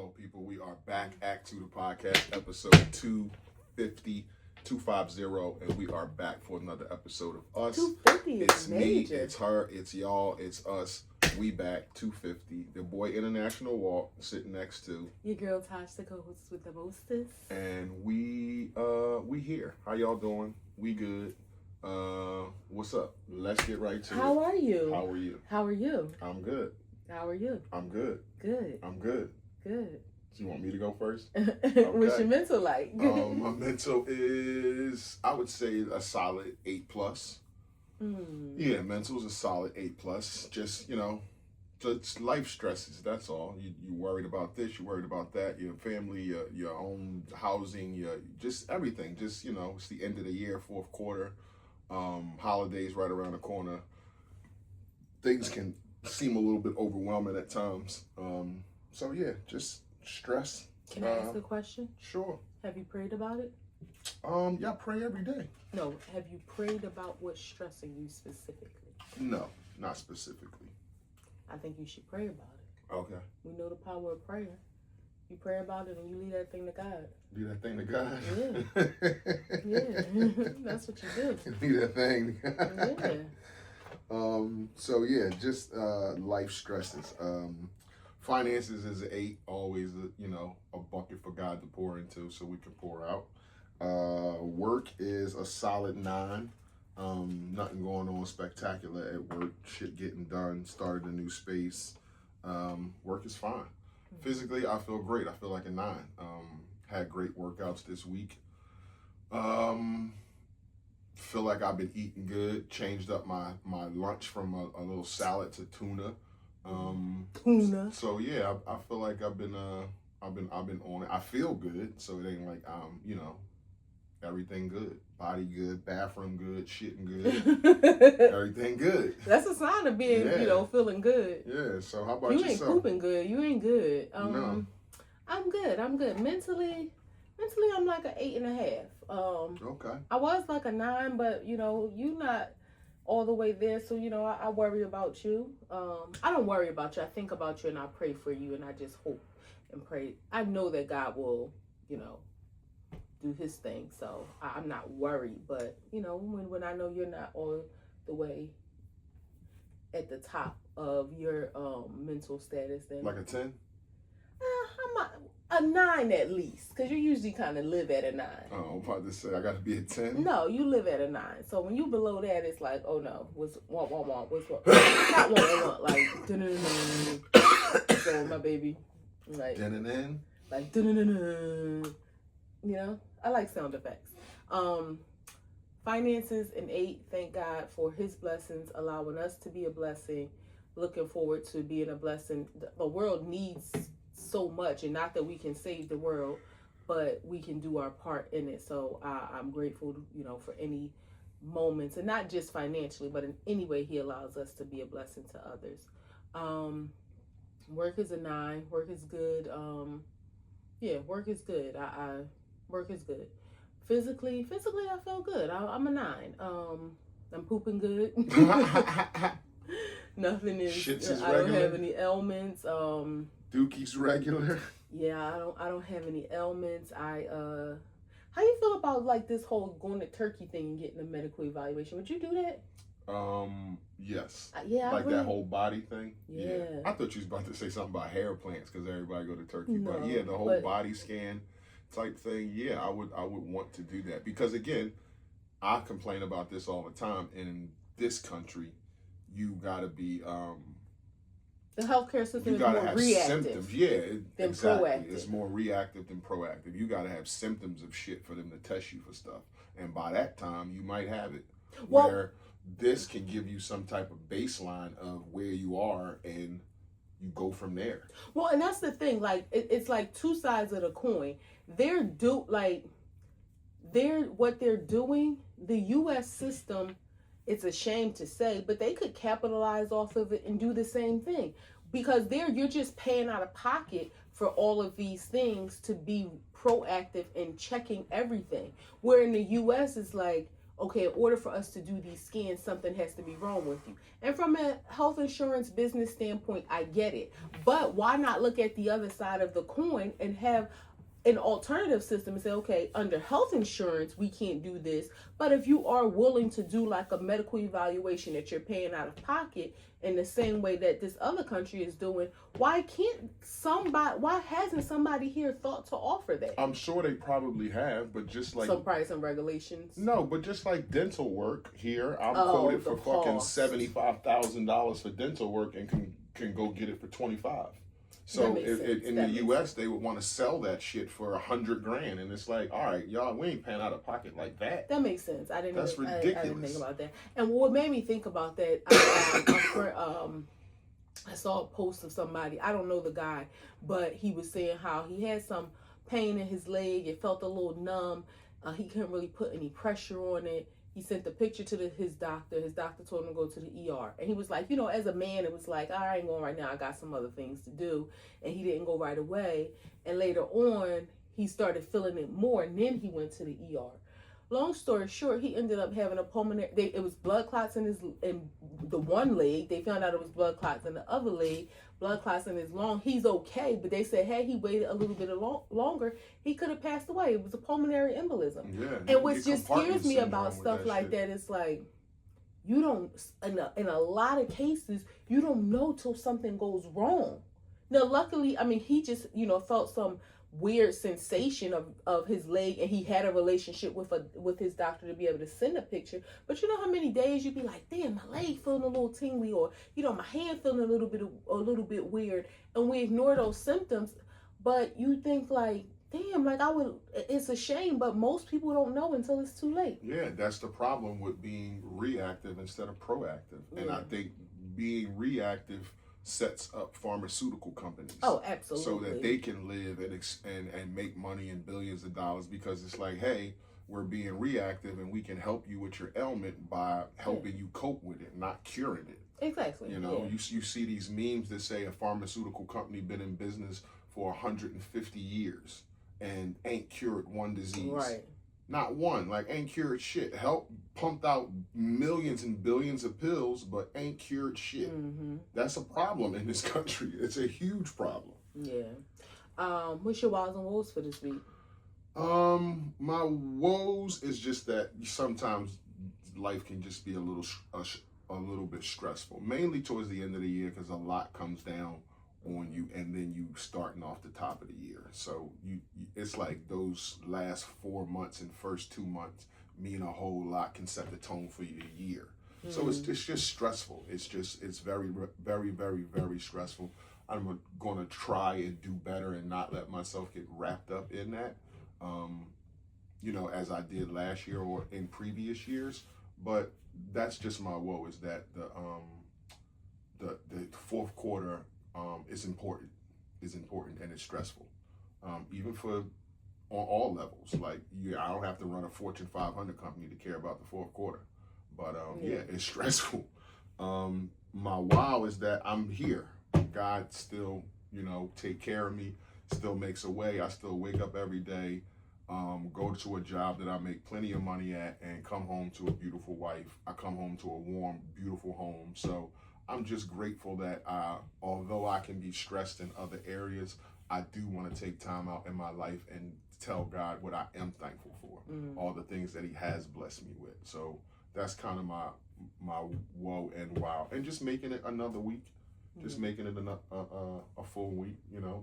Hello, people. We are back. A2TP podcast, episode 250, and we are back for another episode of us. 250 It's major. me, it's her, it's y'all, it's us. We back. 250. The boy International Walk sitting next to. Your girl Tosh, the co-host with the mostest. And we here. How y'all doing? We good. What's up? Let's get right to it. How are you? How are you? How are you? I'm good. How are you? I'm good. Good. I'm good. Good. Do you want me to go first? What's your mental like? My mental is, I would say, a solid 8+. Yeah, mental's a solid 8+. Just, just life stresses. That's all. You worried about this. You worried about that. Your family, your own housing, just everything. Just it's the end of the year, fourth quarter. Holidays right around the corner. Things can seem a little bit overwhelming at times. So yeah, just stress. Can I ask a question? Sure. Have you prayed about it? Yeah, I pray every day. No. Have you prayed about what's stressing you specifically? No, not specifically. I think you should pray about it. Okay. We know the power of prayer. You pray about it and you leave that thing to God. Leave that thing to God? Yeah. Yeah. That's what you do. Leave that thing to God. Yeah. So yeah, just life stresses. Finances is an 8, always a bucket for God to pour into so we can pour out. Work is a solid 9. Nothing going on spectacular at work. Shit getting done. Started a new space. Work is fine. Physically, I feel great. I feel like a 9. Had great workouts this week. Feel like I've been eating good. Changed up my lunch from a little salad to tuna. Tuna. So yeah, I feel like I've been on it. I feel good, so it ain't like everything good. Body good, bathroom good, shitting good, everything good. That's a sign of being, feeling good. Yeah. So how about you yourself? You ain't pooping good. You ain't good. No. I'm good. Mentally, I'm like an 8.5. Okay. I was like a 9, but you not all the way there. So I worry about you. I don't worry about you. I think about you and I pray for you and I just hope and pray. I know that God will, do His thing. So I'm not worried. But when I know you're not all the way at the top of your mental status, then Like a 10. I'm a 9 at least, because you usually kind of live at a 9. Oh, I'm about to say I got to be a 10. No, you live at a 9. So when you below that, it's like, oh no, what's want, what's what? Not want, like so my baby, like like I like sound effects. Finances an 8. Thank God for His blessings, allowing us to be a blessing. Looking forward to being a blessing. The world needs so much, and not that we can save the world, but we can do our part in it. So I'm grateful, for any moments, and not just financially, but in any way He allows us to be a blessing to others. Work is a 9. Work is good. Work is good. Work is good. Physically, I feel good. I'm a 9. I'm pooping good. Nothing is. Shits is I regular. don't have any ailments. Dookie's regular. Yeah, I don't have any ailments. How you feel about like this whole going to Turkey thing and getting a medical evaluation? Would you do that? Yes. Yeah. Like that whole body thing. Yeah. I thought you was about to say something about hair plants because everybody go to Turkey. No, but yeah, the whole body scan type thing. Yeah, I would want to do that because again, I complain about this all the time. And in this country, you gotta be the healthcare system you gotta is more have reactive symptoms. Yeah, than exactly. proactive. It's more reactive than proactive. You gotta have symptoms of shit for them to test you for stuff. And by that time, you might have it. Where this can give you some type of baseline of where you are and you go from there. Well, and that's the thing. Like, it's like two sides of the coin. What they're doing, the U.S. system, it's a shame to say, but they could capitalize off of it and do the same thing because you're just paying out of pocket for all of these things to be proactive in checking everything. Where in the U.S. it's like, okay, in order for us to do these scans, something has to be wrong with you. And from a health insurance business standpoint, I get it. But why not look at the other side of the coin and have an alternative system and say, okay, under health insurance, we can't do this. But if you are willing to do like a medical evaluation that you're paying out of pocket in the same way that this other country is doing, why hasn't somebody here thought to offer that? I'm sure they probably have, but just like some price and regulations. No, but just like dental work here, I'm quoted for fucking $75,000 for dental work and can go get it for 25. So in the U.S., they would want to sell that shit for $100,000, and it's like, all right, y'all, we ain't paying out of pocket like that. That makes sense. That's ridiculous. I didn't think about that. And what made me think about that, I saw a post of somebody. I don't know the guy, but he was saying how he had some pain in his leg. It felt a little numb. He couldn't really put any pressure on it. He sent the picture to his doctor. His doctor told him to go to the ER. And he was like, as a man, it was like, I ain't going right now. I got some other things to do. And he didn't go right away. And later on, he started feeling it more. And then he went to the ER. Long story short, he ended up having a pulmonary, it was blood clots in the one leg. They found out it was blood clots in the other leg, blood clots in his lung. He's okay, but they said had he waited a little bit longer, he could have passed away. It was a pulmonary embolism. Yeah, and what just scares me about stuff like that is like, you don't, in a lot of cases, you don't know till something goes wrong. Now, luckily, he just, felt some weird sensation of his leg, and he had a relationship with his doctor to be able to send a picture. But you know how many days you'd be like, damn, my leg feeling a little tingly, or my hand feeling a little bit weird, and we ignore those symptoms. But you think like, damn, it's a shame, but most people don't know until it's too late. Yeah, that's the problem with being reactive instead of proactive. Yeah. And I think being reactive sets up pharmaceutical companies. Oh, absolutely. So that they can live and make money in billions of dollars, because it's like, hey, we're being reactive and we can help you with your ailment by helping you cope with it, not curing it. Exactly. You see these memes that say a pharmaceutical company been in business for 150 years and ain't cured one disease. Right. Not one, ain't cured shit. Pumped out millions and billions of pills, but ain't cured shit. Mm-hmm. That's a problem in this country. It's a huge problem. Yeah. What's your woes and woes for this week? My woes is just that sometimes life can just be a little bit stressful, mainly towards the end of the year, because a lot comes down on you, and then you starting off the top of the year. So it's like those last 4 months and first 2 months mean a whole lot, can set the tone for your year. Mm. So it's just stressful. It's very, very, very, very stressful. I'm going to try and do better and not let myself get wrapped up in that, as I did last year or in previous years. But that's just my woe, is that the fourth quarter is important, and it's stressful, even on all levels. I don't have to run a Fortune 500 company to care about the fourth quarter, but it's stressful. My wow is that I'm here. God still, take care of me, still makes a way. I still wake up every day, go to a job that I make plenty of money at, and come home to a beautiful wife. I come home to a warm, beautiful home. So I'm just grateful that although I can be stressed in other areas, I do want to take time out in my life and tell God what I am thankful for, all the things that he has blessed me with. So that's kind of my woe and wow. And just making it another week, just making it a full week,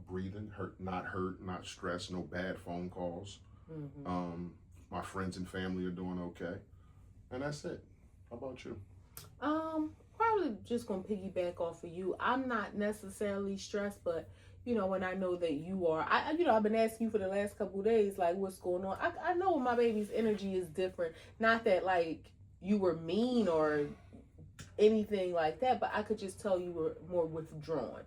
breathing, not stressed, no bad phone calls. Mm-hmm. My friends and family are doing okay. And that's it. How about you? Probably just gonna piggyback off of you. I'm not necessarily stressed, but when I know that you are, I've been asking you for the last couple of days, like, what's going on. I know my baby's energy is different. Not that you were mean or anything like that, but I could just tell you were more withdrawn,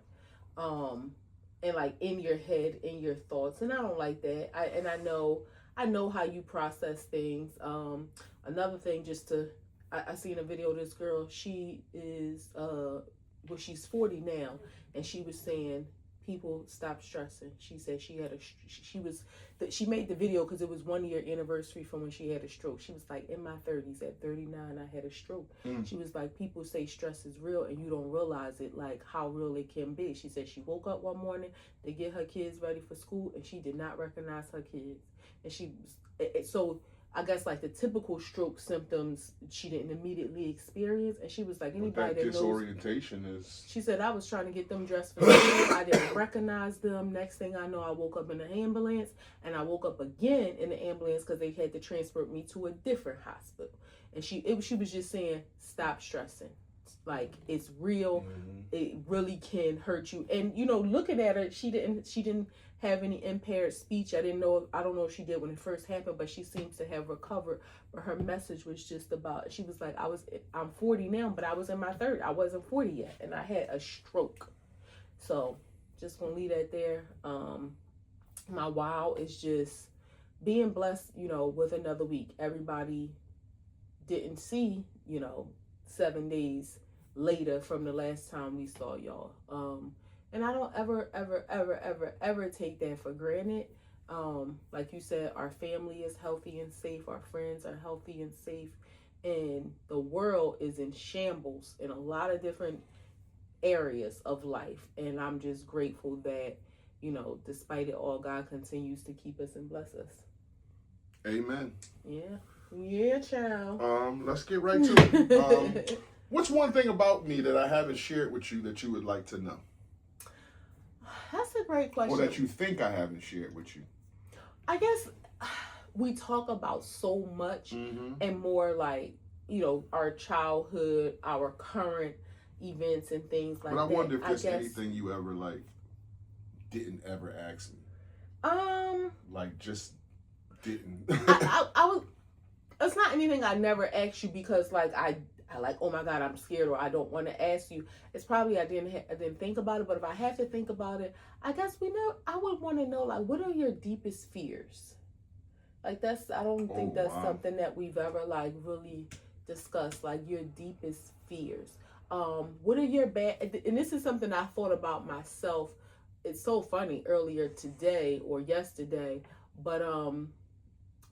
and in your head, in your thoughts, and I don't like that. I know how you process things. Another thing, I seen a video of this girl. She is, she's 40 now, and she was saying people stop stressing. She said she had she made the video because it was 1 year anniversary from when she had a stroke. She was like, in my 30s, at 39, I had a stroke. She was like, people say stress is real and you don't realize it, like how real it can be. She said she woke up one morning to get her kids ready for school and she did not recognize her kids. And so I guess like the typical stroke symptoms she didn't immediately experience, and she was like, anybody that disorientation is. She said, I was trying to get them dressed for school. I didn't recognize them. Next thing I know, I woke up in an ambulance, and I woke up again in the ambulance because they had to transfer me to a different hospital. And she was just saying, stop stressing. Like, it's real. It really can hurt you. And looking at her, she didn't have any impaired speech. I don't know if she did when it first happened, but she seems to have recovered. But her message was just about, she was like, I'm 40 now, but I was in my 30s. I wasn't 40 yet, and I had a stroke. So just gonna leave that there. My wow is just being blessed, with another week. Everybody didn't see, 7 days later from the last time we saw y'all. And I don't ever take that for granted. Like you said, our family is healthy and safe. Our friends are healthy and safe. And the world is in shambles in a lot of different areas of life. And I'm just grateful that, despite it all, God continues to keep us and bless us. Amen. Yeah, child. Let's get right to it. What's one thing about me that I haven't shared with you that you would like to know? That's a great question. Or that you think I haven't shared with you? I guess we talk about so much and more like, our childhood, our current events and things like that. But I wonder if there's anything you ever didn't ever ask me. Just didn't. I was. It's not anything I never asked you because I oh my God, I'm scared or I don't want to ask you. It's probably I didn't think about it. But if I have to think about it, I guess I would want to know what are your deepest fears? I don't think that's something that we've ever really discussed. Your deepest fears. What are your bad? And this is something I thought about myself. It's so funny earlier today or yesterday, but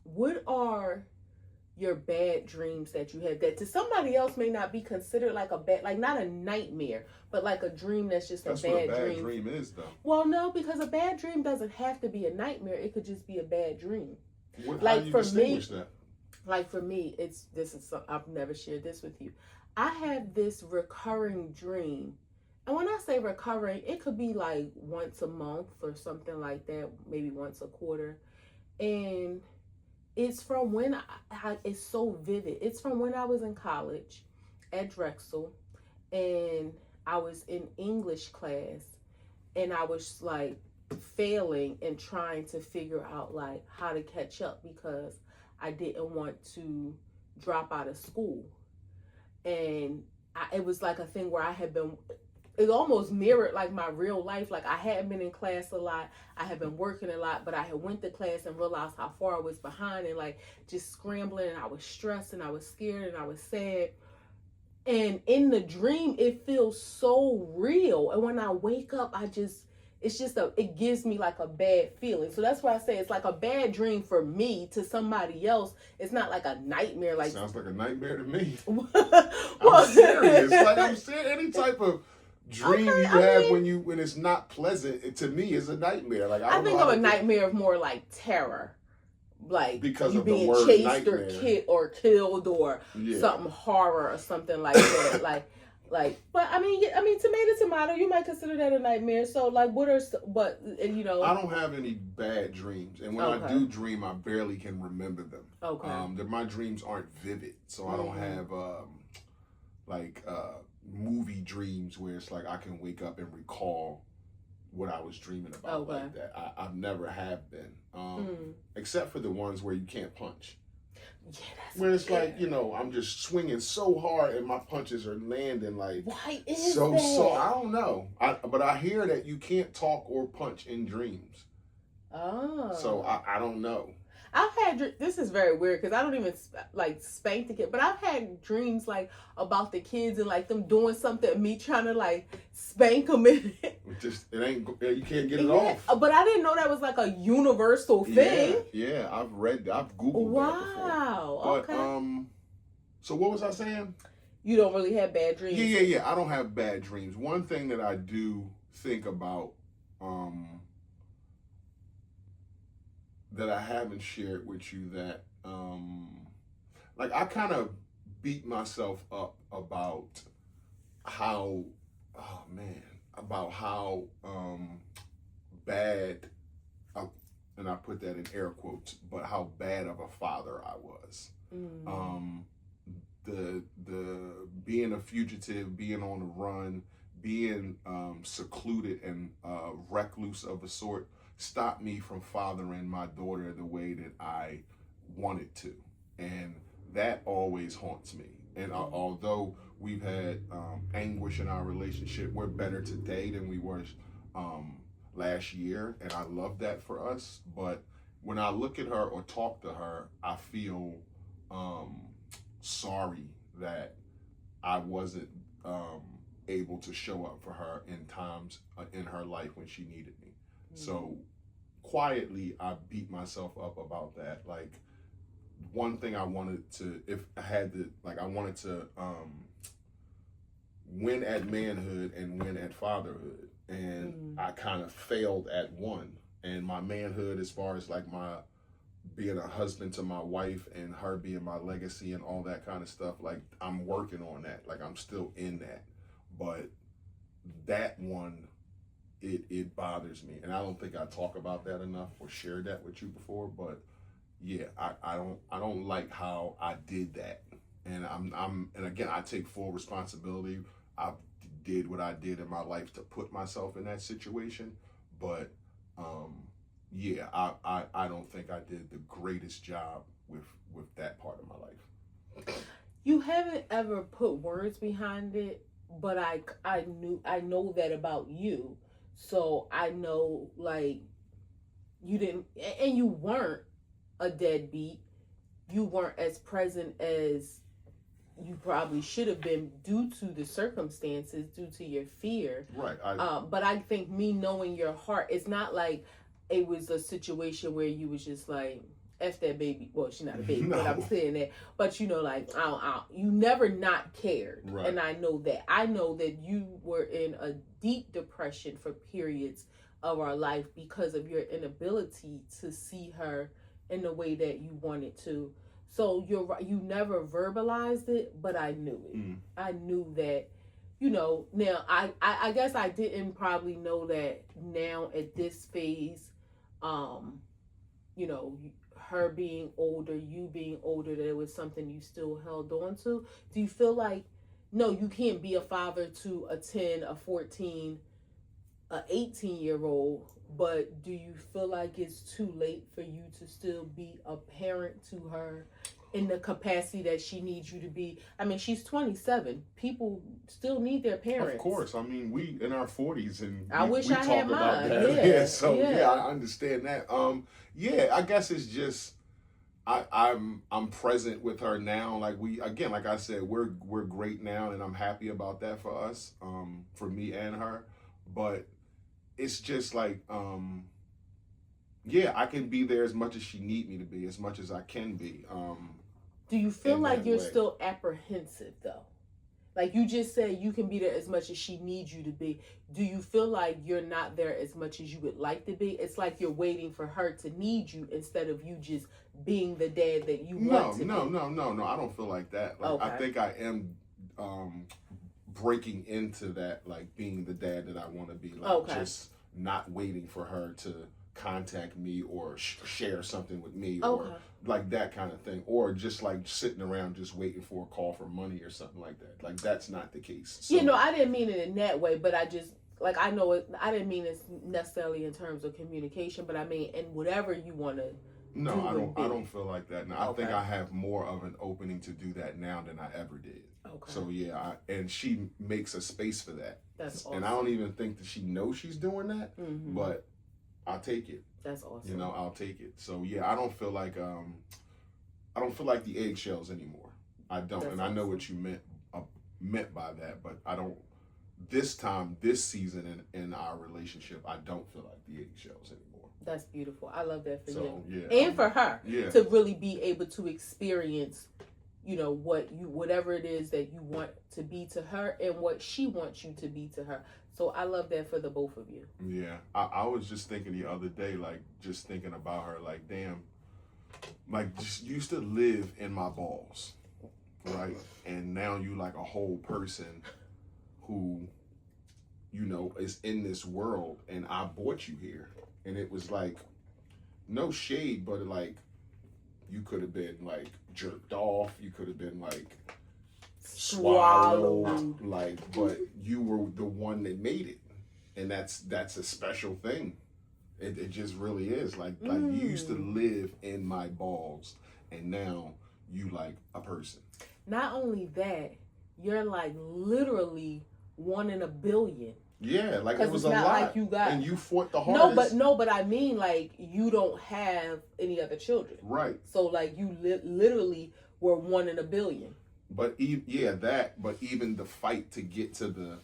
what are your bad dreams that you had that to somebody else may not be considered a bad, not a nightmare, but a dream that's just a bad dream. That's what a bad dream is, though. Well, no, because a bad dream doesn't have to be a nightmare. It could just be a bad dream. How do you distinguish that? For me, I've never shared this with you. I have this recurring dream. And when I say recurring, it could be once a month or something like that, maybe once a quarter. And it's from when it's so vivid. It's from when I was in college at Drexel, and I was in English class, and I was failing and trying to figure out how to catch up because I didn't want to drop out of school. And it was a thing where I had been. It almost mirrored my real life. I hadn't been in class a lot. I had been working a lot, but I had went to class and realized how far I was behind and just scrambling, and I was stressed and I was scared and I was sad. And in the dream, it feels so real. And when I wake up, it gives me a bad feeling. So that's why I say it's a bad dream for me. To somebody else, it's not a nightmare. Sounds like a nightmare to me. Well, I'm serious. I'm serious. Any type of dream you have when it's not pleasant, to me is a nightmare. I think of a nightmare of more terror, because you of being the word chased nightmare. or killed or something horror or something like that. But I mean, tomato. You might consider that a nightmare. So I don't have any bad dreams, and when I do dream, I barely can remember them. Okay. My dreams aren't vivid, so I don't have movie dreams where it's I can wake up and recall what I was dreaming about like that. I've never have been, except for the ones where you can't punch. Yeah, that's where it's I'm just swinging so hard and my punches are landing why is so that? So I don't know. But I hear that you can't talk or punch in dreams. Oh. So I don't know. I've had, this is very weird because I don't even like spank the kid, but I've had dreams like about the kids and like them doing something and me trying to like spank them in it. Just, it ain't, you can't get it off. But I didn't know that was like a universal thing. Yeah, I've Googled that before. Wow, But, okay. so what was I saying? You don't really have bad dreams. Yeah. I don't have bad dreams. One thing that I do think about, that I haven't shared with you, that like I kind of beat myself up about how about how bad, and I put that in air quotes, but how bad of a father I was. The being a fugitive, being on the run, being secluded and recluse of a sort stopped me from fathering my daughter the way that I wanted to. And that always haunts me. And although we've had anguish in our relationship, we're better today than we were last year. And I love that for us. But when I look at her or talk to her, I feel sorry that I wasn't able to show up for her in times in her life when she needed me. So quietly, I beat myself up about that. Like, one thing I wanted to, if I had to, like, I wanted to win at manhood and win at fatherhood. And I kind of failed at one. And my manhood, as far as like my being a husband to my wife and her being my legacy and all that kind of stuff, like, I'm working on that. Like, I'm still in that. But that one, it bothers me, and I don't think I talk about that enough or shared that with you before. But yeah, I don't like how I did that, and and again, I take full responsibility. I did what I did in my life to put myself in that situation, but yeah, I don't think I did the greatest job with that part of my life. You haven't ever put words behind it, but I know that about you. So I know, like, you didn't, and you weren't a deadbeat. You weren't as present as you probably should have been due to the circumstances, due to your fear. Right. But I think me knowing your heart, it's not like it was a situation where you was just like, F that baby. Well, she's not a baby, No. but I'm saying that. But you know, like, you never not cared. Right. And I know that. I know that you were in a deep depression for periods of our life because of your inability to see her in the way that you wanted to. So you're right. You never verbalized it, but I knew it. I knew that, you know, now I guess I didn't probably know that now at this phase, you know, her being older, you being older, that it was something you still held on to. Do you feel like, no, you can't be a father to a 10, a 14, a 18-year-old, but do you feel like it's too late for you to still be a parent to her in the capacity that she needs you to be? I mean, she's 27. People still need their parents. Of course. I mean, we in our 40s, and I wish we I talk had about mine. that. Yeah. So I understand that. Yeah, I guess it's just I'm present with her now. Like, like I said, we're great now, and I'm happy about that for us, for me and her. But it's just like, yeah, I can be there as much as she need me to be, as much as I can be. Do you feel like you're still apprehensive though? Like you just said, you can be there as much as she needs you to be. Do you feel like you're not there as much as you would like to be? It's like you're waiting for her to need you instead of you just being the dad that you want to be. No. I don't feel like that. Like, okay. I think I am breaking into that, like being the dad that I want to be. Like, just not waiting for her to contact me or share something with me, or like that kind of thing, or just like sitting around just waiting for a call for money or something like that. Like, that's not the case. So, you know, I didn't mean it in that way, but I just, like, I know it, I didn't mean it necessarily in terms of communication, but I mean in whatever you want to. No, I don't feel like that now. I think I have more of an opening to do that now than I ever did. Okay. So yeah, and she makes a space for that. That's awesome. And I don't even think that she knows she's doing that, but I'll take it. That's awesome. You know, I'll take it. So yeah, I don't feel like the eggshells anymore. I don't, That's and I know awesome. what you meant by that, but I don't. This season in our relationship, I don't feel like the eggshells anymore. That's beautiful. I love that for you. Yeah, and for her. Yeah. To really be able to experience, you know, whatever it is that you want to be to her and what she wants you to be to her. So I love that for the both of you. Yeah. I was just thinking the other day, like, just thinking about her, like, damn, like, just used to live in my balls, right? And now you like a whole person who, you know, is in this world, and I brought you here. And it was like, no shade, but like, you could have been like jerked off. You could have been like swallowed. Like, but you were the one that made it. And that's a special thing. It just really is. Like you used to live in my balls, and now you like a person. Not only that, you're like literally 1 in a billion. Yeah, like it was a lot. Like you got, and you fought the hardest. No, but I mean, like, you don't have any other children, right? So like you literally were 1 in a billion. But but even the fight to get to the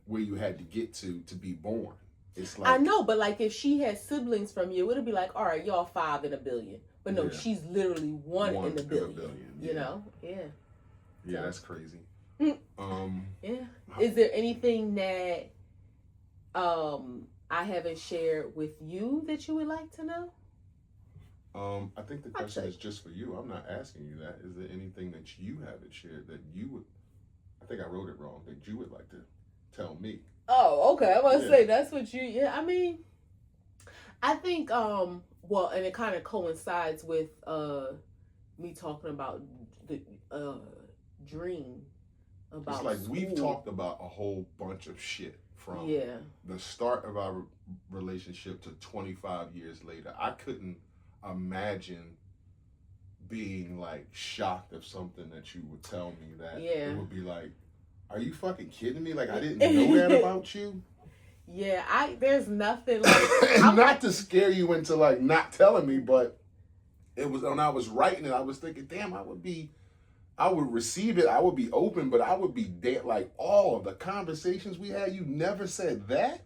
where you had to get to be born, it's like, I know, but like if she had siblings from you, it'd be like, all right, y'all 5 in a billion. But no, she's literally one in a billion. You know, yeah, that's crazy. Yeah. Is there anything that I haven't shared with you that you would like to know? I think the question is just for you. I'm not asking you that. Is there anything that you haven't shared that you would, I think I wrote it wrong, that you would like to tell me? Oh, okay. I was to say that's what you, I mean, I think, well, and it kind of coincides with me talking about the dream about it's like school. We've talked about a whole bunch of shit from the start of our relationship to 25 years later. I couldn't imagine being like shocked of something that you would tell me that it would be like, are you fucking kidding me? Like, I didn't know that about you. Yeah, there's nothing like not to scare you into like not telling me, but it was when I was writing it, I was thinking, damn, I would receive it, I would be open, but I would be dead. Like all of the conversations we had, you never said that.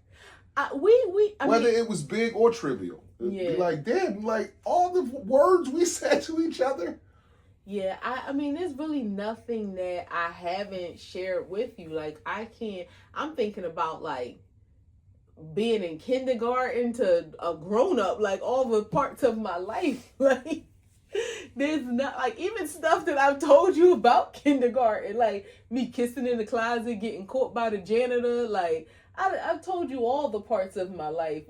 Whether it was big or trivial. Be like, damn, like all the words we said to each other. Yeah, I mean, there's really nothing that I haven't shared with you. Like, I'm thinking about like being in kindergarten to a grown up, like all the parts of my life. Like, there's not like even stuff that I've told you about kindergarten, like me kissing in the closet, getting caught by the janitor. Like, I've told you all the parts of my life.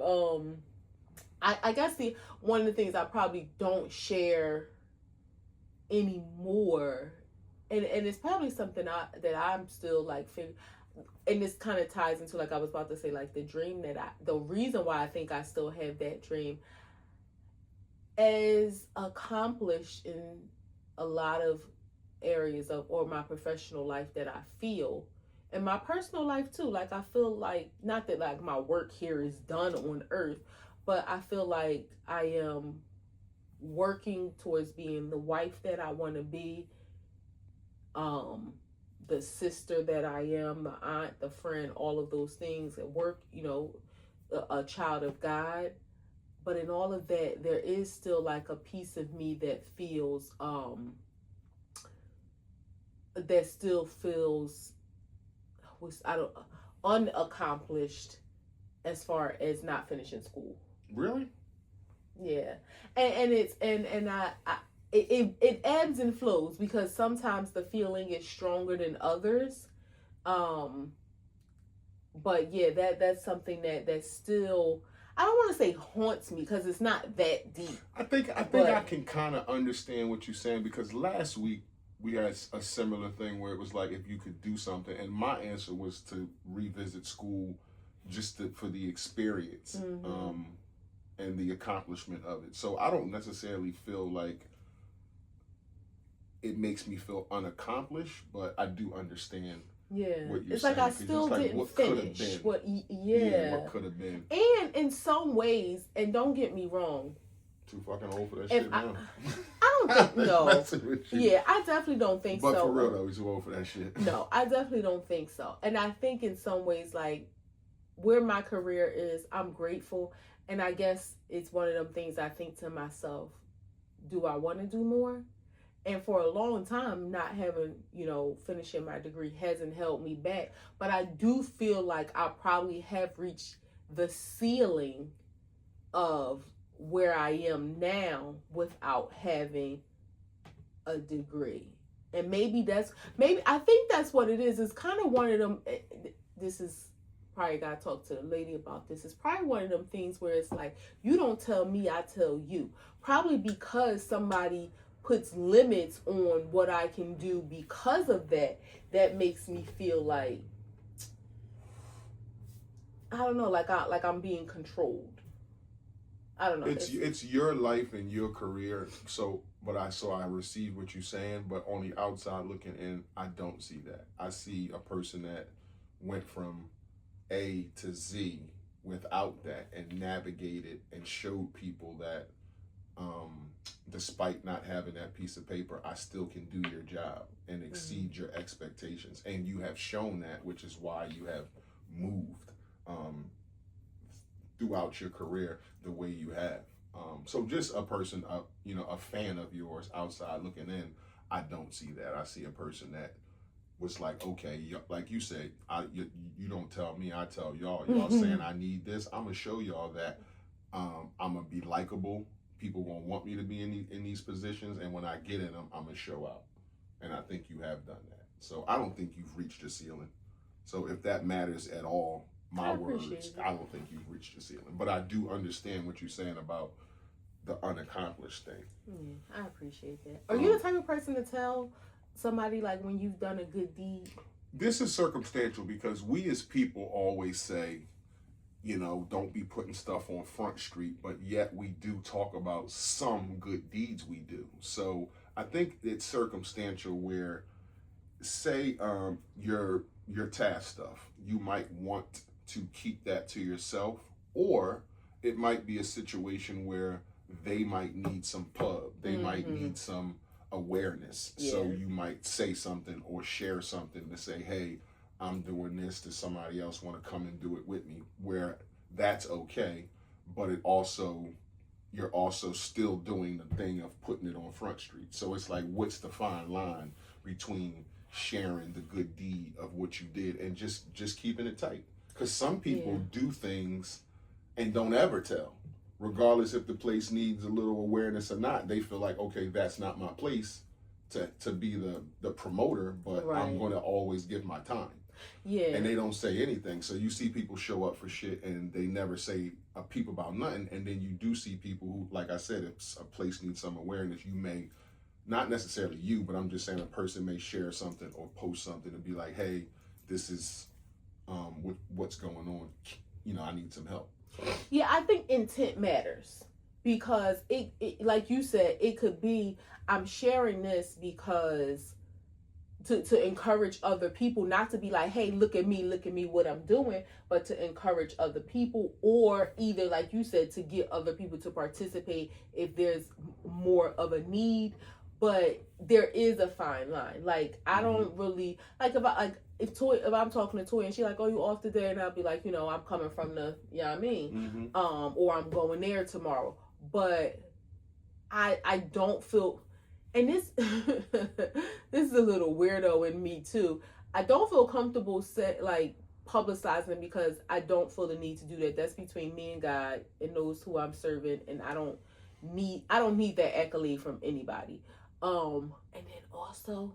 I guess one of the things I probably don't share anymore, and it's probably something that I'm still like figuring, and this kind of ties into like I was about to say, like the dream the reason why I think I still have that dream, as accomplished in a lot of areas of or my professional life that I feel, and my personal life too. Like I feel like, not that like my work here is done on earth, but I feel like I am working towards being the wife that I want to be, the sister that I am, the aunt, the friend, all of those things at work, you know, a child of God. But in all of that, there is still like a piece of me that feels, that still feels, unaccomplished as far as not finishing school. Really? Yeah, and it's it ebbs and flows because sometimes the feeling is stronger than others, but yeah, that's something that still, I don't want to say haunts me because it's not that deep. I think I can kind of understand what you're saying, because last week we had a similar thing where it was like if you could do something, and my answer was to revisit school just for the experience. Mm-hmm. And the accomplishment of it. So I don't necessarily feel like it makes me feel unaccomplished, but I do understand Yeah. what you're It's saying. like I 'Cause still it's like, didn't what could have finish. been? What? Yeah, what could have been? And in some ways, and don't get me wrong, Too fucking old for that if shit now. I don't think no. Messing with you. Yeah, I definitely don't think But so. for real though, he's too old for that shit. No, I definitely don't think so. And I think in some ways, like where my career is, I'm grateful. And I guess it's one of them things I think to myself, do I want to do more? And for a long time, not having, finishing my degree hasn't held me back. But I do feel like I probably have reached the ceiling of where I am now without having a degree. And maybe I think that's what it is. It's kind of one of them, this is probably got to talk to the lady about this. It's probably one of them things where it's like, you don't tell me, I tell you. Probably because somebody puts limits on what I can do because of that, that makes me feel like, I don't know, like I'm being controlled. I don't know. It's your life and your career. So I receive what you're saying, but on the outside looking in, I don't see that. I see a person that went from A to Z without that and navigated and showed people that despite not having that piece of paper, I still can do your job and exceed your expectations. And you have shown that, which is why you have moved throughout your career the way you have. So just a person, a fan of yours outside looking in, I don't see that. I see a person that was like, okay, like you said, you don't tell me, I tell y'all. Y'all saying I need this, I'm gonna show y'all that I'm gonna be likable. People gonna want me to be in these positions, and when I get in them, I'm gonna show out. And I think you have done that. So I don't think you've reached the ceiling. So if that matters at all, my words, I don't think you've reached the ceiling. But I do understand what you're saying about the unaccomplished thing. I appreciate that. Are you the type of person to tell somebody like when you've done a good deed? This is circumstantial because we as people always say, don't be putting stuff on Front Street, but yet we do talk about some good deeds we do. So I think it's circumstantial where, say, your task stuff, you might want to keep that to yourself, or it might be a situation where they might need some pub, they might need some awareness. Yeah. So you might say something or share something to say, hey, I'm doing this, does somebody else want to come and do it with me? Where that's okay, but you're also still doing the thing of putting it on Front Street. So it's like, what's the fine line between sharing the good deed of what you did and just keeping it tight? Because some people do things and don't ever tell, regardless if the place needs a little awareness or not. They feel like, okay, that's not my place to be the promoter, but I'm going to always give my time. Yeah. And they don't say anything. So you see people show up for shit and they never say a peep about nothing. And then you do see people who, like I said, if a place needs some awareness, you may, not necessarily you, but I'm just saying a person may share something or post something and be like, hey, this is what's going on. I need some help. Yeah, I think intent matters because it like you said, it could be, I'm sharing this because to encourage other people, not to be like, hey, look at me what I'm doing, but to encourage other people, or either, like you said, to get other people to participate if there's more of a need. But there is a fine line. Like, I don't really, like, if I'm talking to Toy and she's like, oh, you off today? And I'll be like, I'm coming from the, or I'm going there tomorrow. But I don't feel, and this this is a little weirdo in me too. I don't feel comfortable publicizing because I don't feel the need to do that. That's between me and God and those who I'm serving, and I don't need that accolade from anybody. And then also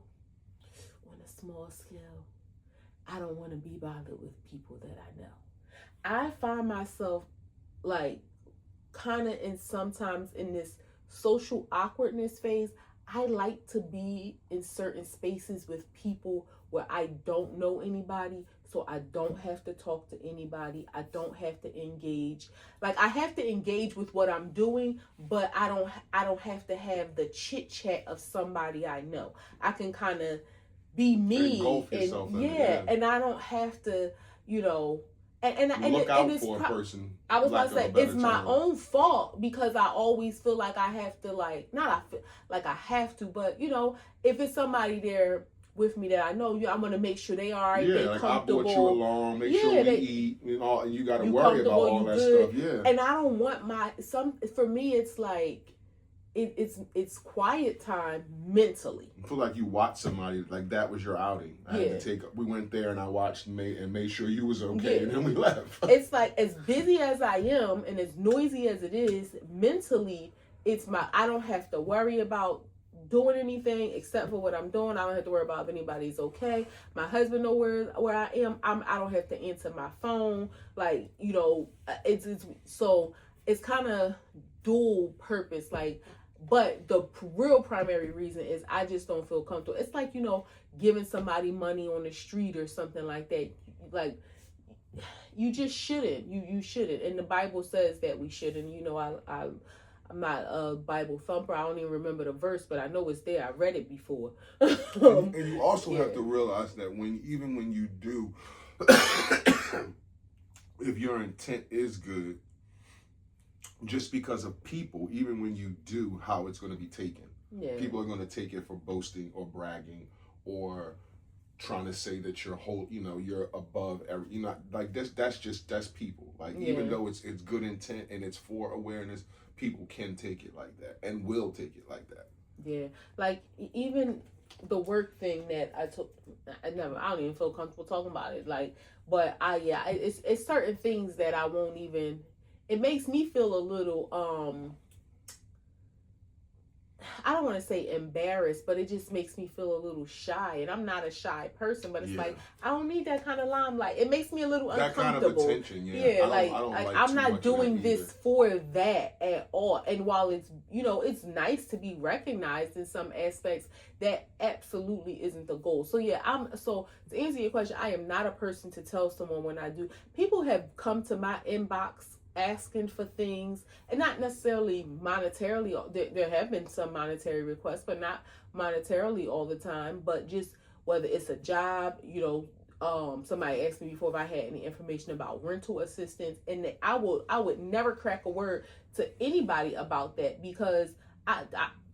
on a small scale, I don't want to be bothered with people that I know. I find myself like kind of sometimes in this social awkwardness phase. I like to be in certain spaces with people where I don't know anybody, so I don't have to talk to anybody. I don't have to engage. Like, I have to engage with what I'm doing, but I don't have to have the chit chat of somebody I know. I can kind of be me. Engulf yourself in it, yeah, and I don't have to, you know, and look out it's for a person. I was about to say it's my term. own fault because I always feel like I have to not I feel like I have to, but you know, if it's somebody there with me that I know, I'm gonna make sure they are yeah, they like comfortable. I brought you along, make sure we eat, you know, and you got to worry about all that good. stuff. Yeah, and I don't want for me it's like it's quiet time mentally. I feel like you watched somebody like that was your outing. We went there and I watched and made sure you was okay, and then we left. It's like as busy as I am and as noisy as it is, mentally I don't have to worry about doing anything except for what I'm doing. I don't have to worry about if anybody's okay. My husband knows where I am. I don't have to answer my phone. Like, you know, it's kind of dual purpose. Like, but the real primary reason is I just don't feel comfortable. It's like, you know, giving somebody money on the street or something like that. Like, you just shouldn't. You shouldn't. And the Bible says that we shouldn't. You know, I'm not a Bible thumper. I don't even remember the verse, but I know it's there. I read it before. and you also have to realize that when you do, if your intent is good, just because of people, even when you do, how it's going to be taken. Yeah. People are going to take it for boasting or bragging or trying to say that you're above every, you know, like that's people. Like, even though it's good intent and it's for awareness, people can take it like that and will take it like that. Yeah. Like, even the work thing that I took, I don't even feel comfortable talking about it. Like, but it's certain things that I won't even, it makes me feel a little, I don't want to say embarrassed, but it just makes me feel a little shy. And I'm not a shy person, but it's like, I don't need that kind of limelight. It makes me a little uncomfortable. That kind of attention, yeah. I'm not doing this for that at all. And while it's, you know, it's nice to be recognized in some aspects, that absolutely isn't the goal. So so to answer your question, I am not a person to tell someone when I do. People have come to my inbox asking for things, and not necessarily monetarily. There have been some monetary requests, but not monetarily all the time, but just whether it's a job, you know, somebody asked me before if I had any information about rental assistance, and I would never crack a word to anybody about that, because I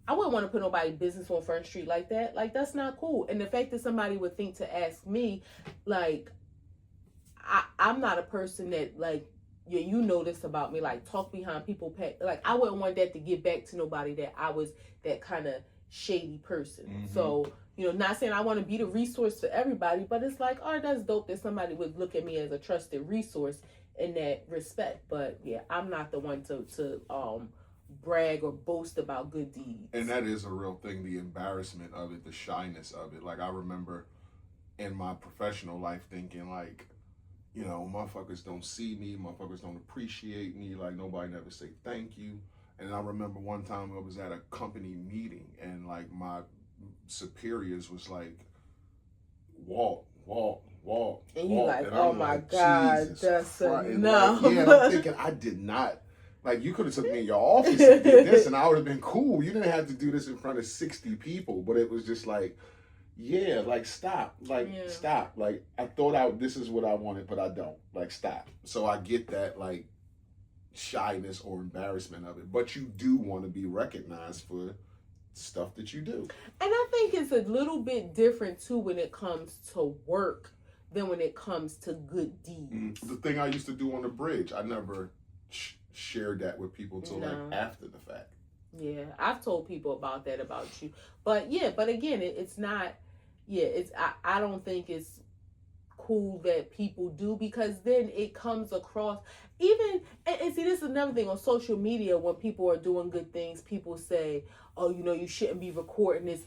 wouldn't want to put nobody's business on Front Street like that. Like, that's not cool. And the fact that somebody would think to ask me, like, I'm not a person that, like, yeah, you know this about me, like, talk behind people. Like, I wouldn't want that to get back to nobody, that I was that kind of shady person. Mm-hmm. So, you know, not saying I want to be the resource for everybody, but it's like, oh, that's dope that somebody would look at me as a trusted resource in that respect. But yeah, I'm not the one to brag or boast about good deeds. And that is a real thing, the embarrassment of it, the shyness of it. Like, I remember in my professional life thinking, like, you know, motherfuckers don't see me, motherfuckers don't appreciate me, like, nobody never say thank you. And I remember one time I was at a company meeting, and, like, my superiors was like, walk. And you like, oh my God, that's enough. Like, yeah, and I'm thinking, I did not, like, you could have took me in your office and did this, and I would have been cool. You didn't have to do this in front of 60 people, but it was just like, yeah, like, stop. Like, stop. Like, I thought this is what I wanted, but I don't. Like, stop. So I get that, like, shyness or embarrassment of it. But you do want to be recognized for stuff that you do. And I think it's a little bit different, too, when it comes to work than when it comes to good deeds. The thing I used to do on the bridge, I never shared that with people till, like, after the fact. Yeah, I've told people about that about you. But, yeah, but again, it's not... Yeah, I don't think it's cool that people do, because then it comes across, even, and see, this is another thing on social media. When people are doing good things, people say, oh, you know, you shouldn't be recording this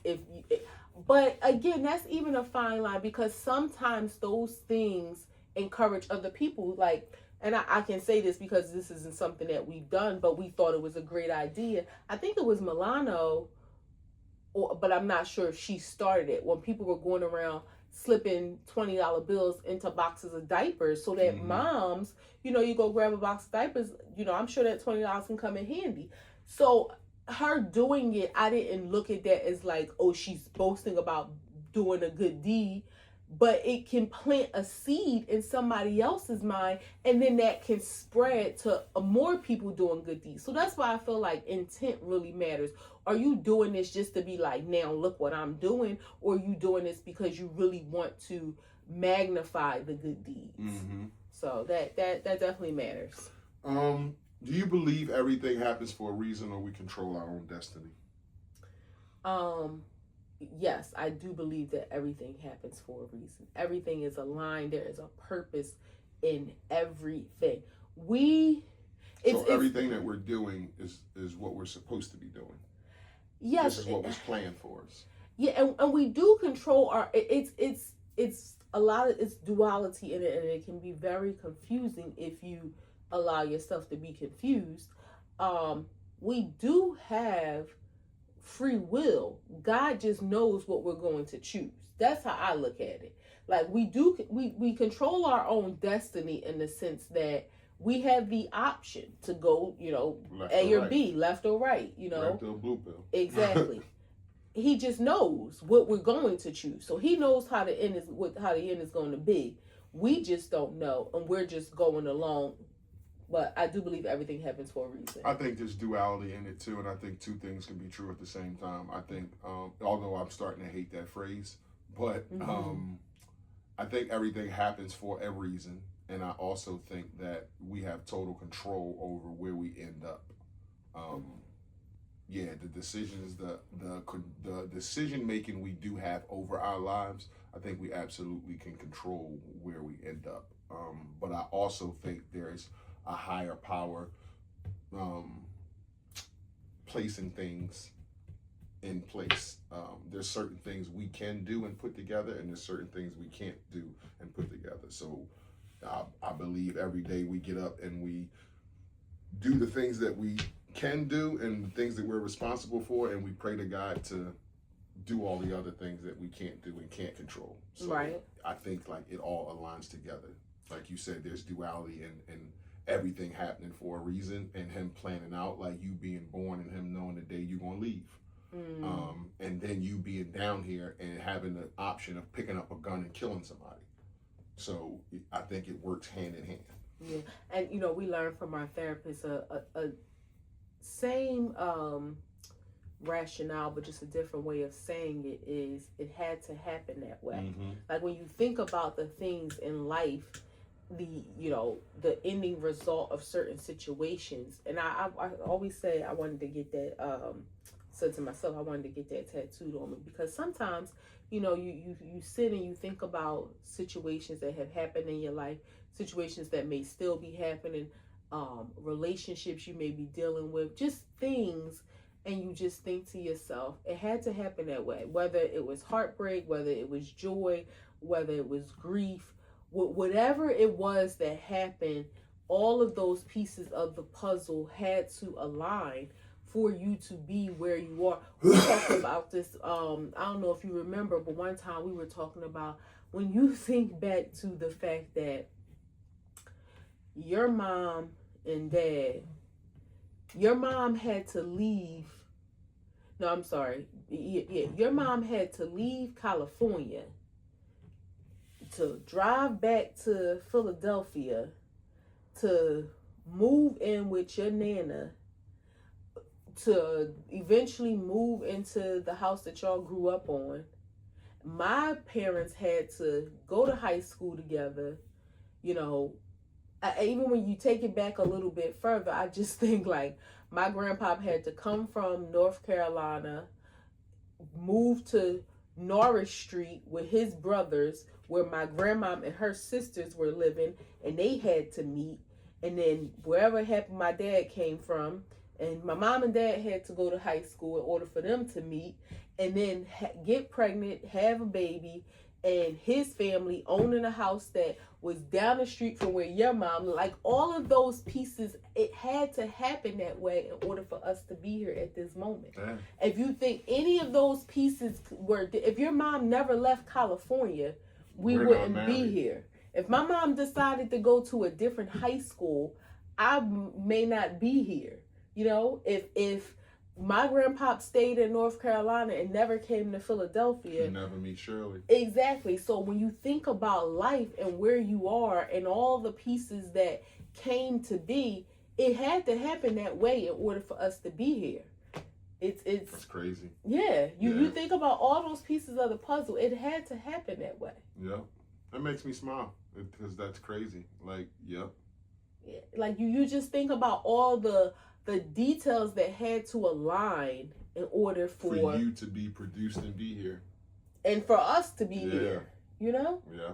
but again, that's even a fine line, because sometimes those things encourage other people, like, and I can say this because this isn't something that we've done, but we thought it was a great idea. I think it was Milano, but I'm not sure if she started it, when people were going around slipping $20 bills into boxes of diapers, so that moms, you know, you go grab a box of diapers, you know, I'm sure that $20 can come in handy. So her doing it, I didn't look at that as like, oh, she's boasting about doing a good deed, but it can plant a seed in somebody else's mind, and then that can spread to more people doing good deeds. So that's why I feel like intent really matters. Are you doing this just to be like, now look what I'm doing, or are you doing this because you really want to magnify the good deeds? Mm-hmm. So that definitely matters. Do you believe everything happens for a reason, or we control our own destiny? Yes, I do believe that everything happens for a reason. Everything is aligned. There is a purpose in everything. So everything that we're doing is what we're supposed to be doing. Yes, this is what was planned for us. Yeah, and we do control our. It's a lot of it's duality in it, and it can be very confusing if you allow yourself to be confused. We do have free will. God just knows what we're going to choose. That's how I look at it. Like we control our own destiny in the sense that we have the option to go, Left A or right. B, left or right, Red pill, blue pill. Exactly. He just knows what we're going to choose. So he knows how the end is going to be. We just don't know, and we're just going along. But I do believe everything happens for a reason. I think there's duality in it too, and I think two things can be true at the same time. I think, although I'm starting to hate that phrase, but I think everything happens for a reason, and I also think that we have total control over where we end up. The decisions, the decision making we do have over our lives, I think we absolutely can control where we end up. But I also think there's a higher power placing things in place. There's certain things we can do and put together, and there's certain things we can't do and put together. So I believe every day we get up and we do the things that we can do and the things that we're responsible for, and we pray to God to do all the other things that we can't do and can't control. So right. I think like it all aligns together. Like you said, there's duality and everything happening for a reason, and him planning out, like you being born and him knowing the day you're going to leave. And then you being down here and having the option of picking up a gun and killing somebody. So I think it works hand in hand. Yeah, and we learned from our therapist a same rationale, but just a different way of saying it is it had to happen that way. Like when you think about the things in life, the ending result of certain situations, and I always say I wanted to get that said to myself I wanted to get that tattooed on me, because sometimes you sit and you think about situations that have happened in your life, situations that may still be happening, relationships you may be dealing with, just things, and you just think to yourself, it had to happen that way, whether it was heartbreak, whether it was joy, whether it was grief, whatever it was that happened, all of those pieces of the puzzle had to align for you to be where you are. We talked about this, I don't know if you remember, but one time we were talking about when you think back to the fact that your mom and dad, your mom had to leave, your mom had to leave California to drive back to Philadelphia to move in with your nana, to eventually move into the house that y'all grew up on. My parents had to go to high school together. Even when you take it back a little bit further, I just think like my grandpa had to come from North Carolina, move to Norris Street with his brothers, where my grandma and her sisters were living, and they had to meet. And then wherever happened my dad came from, and my mom and dad had to go to high school in order for them to meet, and then get pregnant, have a baby, and his family owning a house that was down the street from where your mom, like all of those pieces, it had to happen that way in order for us to be here at this moment. Damn. If you think any of those pieces if your mom never left California, we wouldn't be here. If my mom decided to go to a different high school, I may not be here. If my grandpop stayed in North Carolina and never came to Philadelphia. You never meet Shirley. Exactly. So when you think about life and where you are and all the pieces that came to be, it had to happen that way in order for us to be here. It's That's crazy. Yeah. You think about all those pieces of the puzzle, it had to happen that way. Yeah. That makes me smile because that's crazy. Like, yep. Yeah. Like you just think about all the details that had to align in order for you to be produced and be here, and for us to be here. You know? Yeah.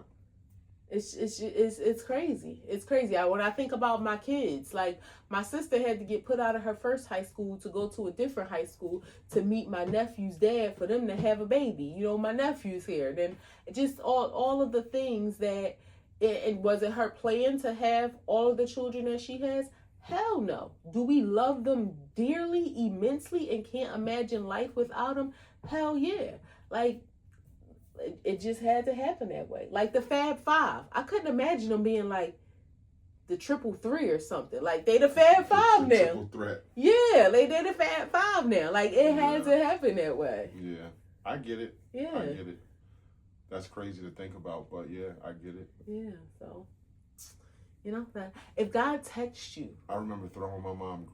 It's crazy. It's crazy. When I think about my kids, like my sister had to get put out of her first high school to go to a different high school to meet my nephew's dad for them to have a baby. You know, my nephew's here. Then just all of the things that it was it her plan to have all of the children that she has? Hell no. Do we love them dearly, immensely, and can't imagine life without them? Hell yeah. Like, it just had to happen that way. Like the Fab Five. I couldn't imagine them being like the Triple Three or something. Like, they the Fab Five now. Triple threat. Yeah, they the Fab Five now. Like, it had to happen that way. Yeah. I get it. Yeah. I get it. That's crazy to think about, but yeah, I get it. Yeah, so... You know, that if God texts you. I remember throwing my mom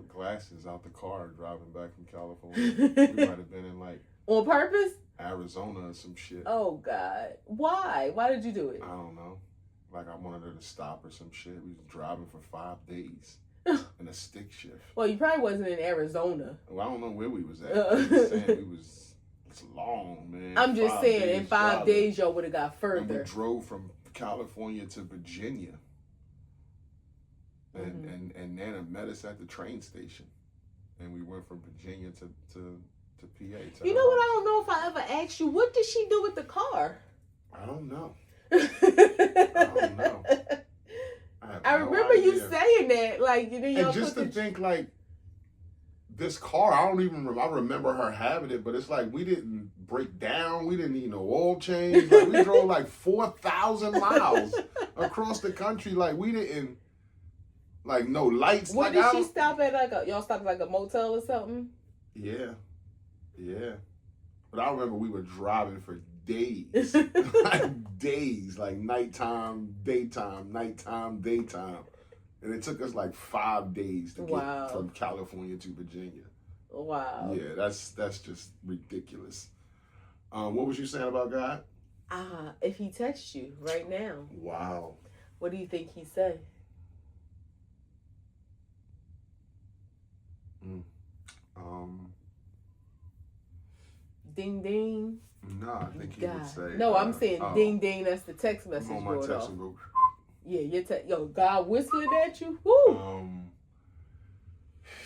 glasses out the car driving back from California. We might have been in like on purpose? Arizona or some shit. Oh God. Why? Why did you do it? I don't know. Like I wanted her to stop or some shit. We was driving for 5 days in a stick shift. Well, you probably wasn't in Arizona. Well, I don't know where we was at. I'm just saying it's long, man. I'm just saying in 5 days y'all would have got further. And we drove from California to Virginia. And Nana met us at the train station, and we went from Virginia to PA. You know what? I don't know if I ever asked you. What did she do with the car? I don't know. I don't know. I remember you saying that, like, you know, and just to think, like, this car, I remember her having it, but it's like we didn't break down. We didn't need no oil change. Like, we drove like 4,000 miles across the country. Like, we didn't. Like, no lights. What like, did she stop at? Y'all stopped at like a motel or something? Yeah. But I remember we were driving for days. Like days. Like nighttime, daytime, nighttime, daytime. And it took us like 5 days to get from California to Virginia. Wow. Yeah, that's just ridiculous. What was you saying about God? If he texts you right now. Wow. What do you think he said? Ding ding. No, I think he would say. No, I'm saying ding ding. That's the text message. On my text and go. Yeah, yo, God whispered at you. Woo.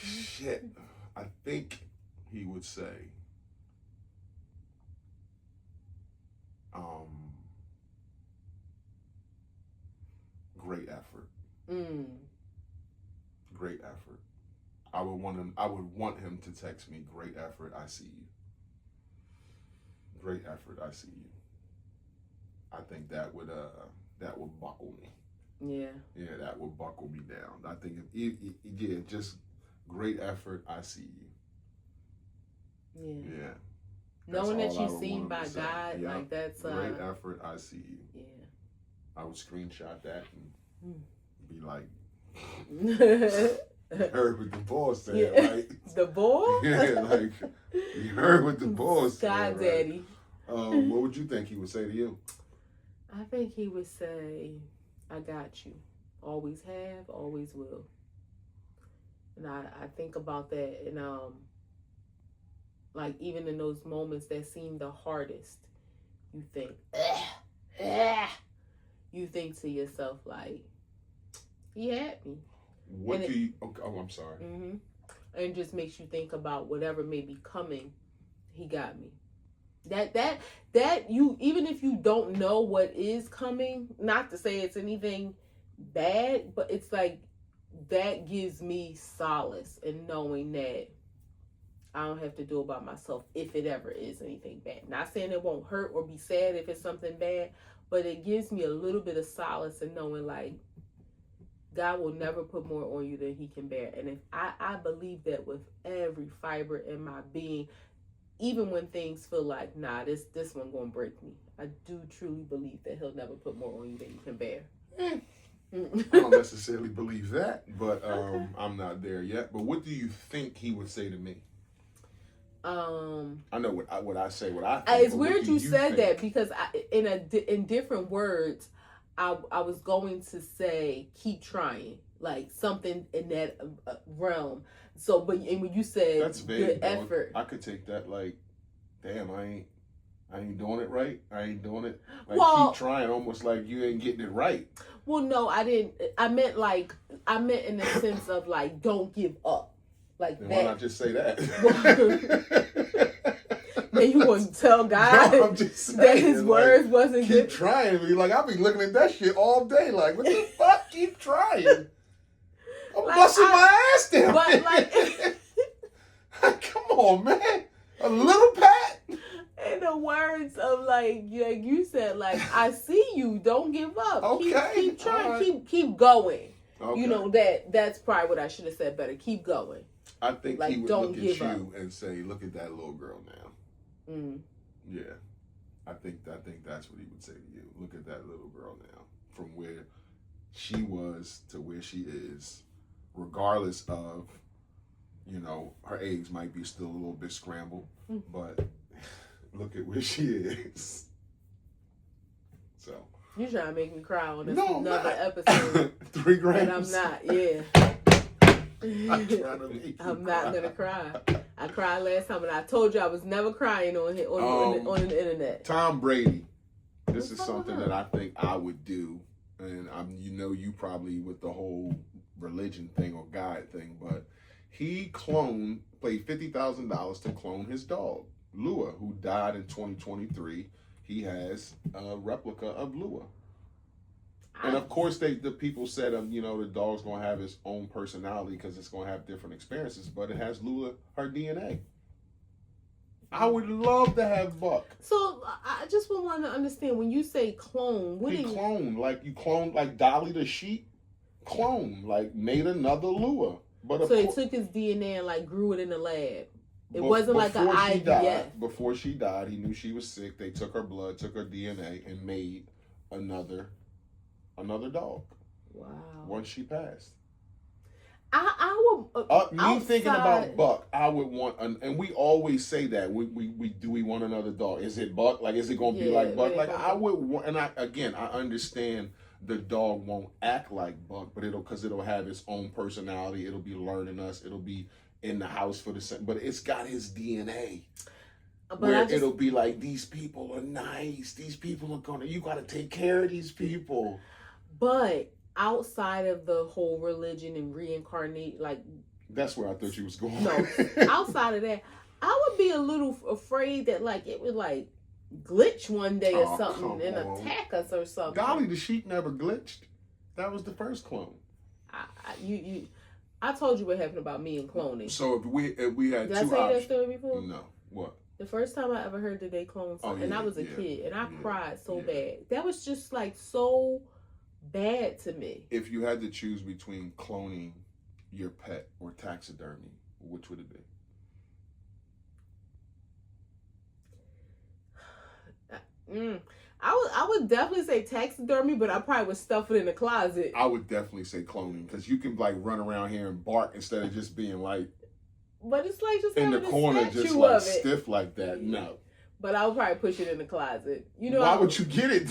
Shit. I think he would say. Great effort. Great effort. I would want him to text me, great effort, I see you. Great effort, I see you. I think that would buckle me. Yeah. Yeah, that would buckle me down. I think just great effort, I see you. Yeah. Knowing that you're seen by God, yeah. like that's great effort, I see you. Yeah. I would screenshot that and be like you heard what the boss said, right? The boss? Yeah, like, you heard what the boss said, God, right? Daddy. What would you think he would say to you? I think he would say, I got you. Always have, always will. And I think about that, and like, even in those moments that seem the hardest, you think, you think to yourself, like, he had me. I'm sorry. And it just makes you think about whatever may be coming. He got me. That you, even if you don't know what is coming, not to say it's anything bad, but it's like that gives me solace in knowing that I don't have to do it by myself if it ever is anything bad. Not saying it won't hurt or be sad if it's something bad, but it gives me a little bit of solace in knowing, like, God will never put more on you than he can bear. And if I believe that with every fiber in my being, even when things feel like, nah, this one gonna break me. I do truly believe that he'll never put more on you than you can bear. I don't necessarily believe that, but okay. I'm not there yet. But what do you think he would say to me? I know what I say. What I think. It's weird you said that, because in different words, I was going to say keep trying, like something in that realm. So, but when you said that's vague, good effort, I could take that like, damn, I ain't doing it right. I ain't doing it. Like, keep trying, almost like you ain't getting it right. Well, no, I didn't. I meant in the sense of like, don't give up. Like then that. Why not just say that? Then you want to tell God no, I'm just saying, that his words wasn't keep good. Keep trying. Like, I'll be looking at that shit all day. Like, what the fuck? Keep trying. I'm like, busting my ass down. But like, come on, man. A little pat. In the words of like you said, like, I see you. Don't give up. Okay. Keep trying. Right. Keep going. Okay. You know that's probably what I should have said better. Keep going. I think like, he would don't look at you up. And say, "Look at that little girl now." Yeah, I think that's what he would say to you. Look at that little girl now, from where she was to where she is, regardless of, her eggs might be still a little bit scrambled, but look at where she is. So you trying to make me cry on this another episode? 3 grams. But I'm not. Yeah. I'm not gonna cry. I cried last time, and I told you I was never crying on the internet. Tom Brady. This is something that I think I would do, and you probably with the whole religion thing or God thing, but he paid $50,000 to clone his dog Lua, who died in 2023. He has a replica of Lua. And of course, the people said, the dog's going to have its own personality because it's going to have different experiences, but it has Lula, her DNA. I would love to have Buck. So I just want to understand, when you say clone, what do you clone? Like you clone, like Dolly the sheep, clone, like made another Lua. But so they took his DNA and like grew it in the lab. It wasn't like an IVF. Before she died, he knew she was sick. They took her blood, took her DNA, and made another dog. Wow. Once she passed. I would thinking about Buck, I would want and we always say that we want another dog. Is it Buck? Like, is it gonna be like Buck? Like, I would want, and I understand the dog won't act like Buck, but it'll have its own personality. It'll be learning us. It'll be in the house for the same, but it's got his DNA. But it'll be like, these people are nice. These people are you got to take care of these people. But outside of the whole religion and reincarnate, like, that's where I thought you was going. No, outside of that, I would be a little afraid that like it would like glitch one day or something and attack us or something. Dolly the sheep never glitched. That was the first clone. I told you what happened about me and cloning. So if we had Did I tell you that story before? No. What? The first time I ever heard that they cloned something, and I was a kid, and I cried so bad. That was just like so bad to me. If you had to choose between cloning your pet or taxidermy, which would it be? I would definitely say taxidermy, but I probably would stuff it in the closet. I would definitely say cloning, because you can like run around here and bark instead of just being like. But it's like just in the corner, just like stiff like that. No. But I would probably push it in the closet. Why would you get it?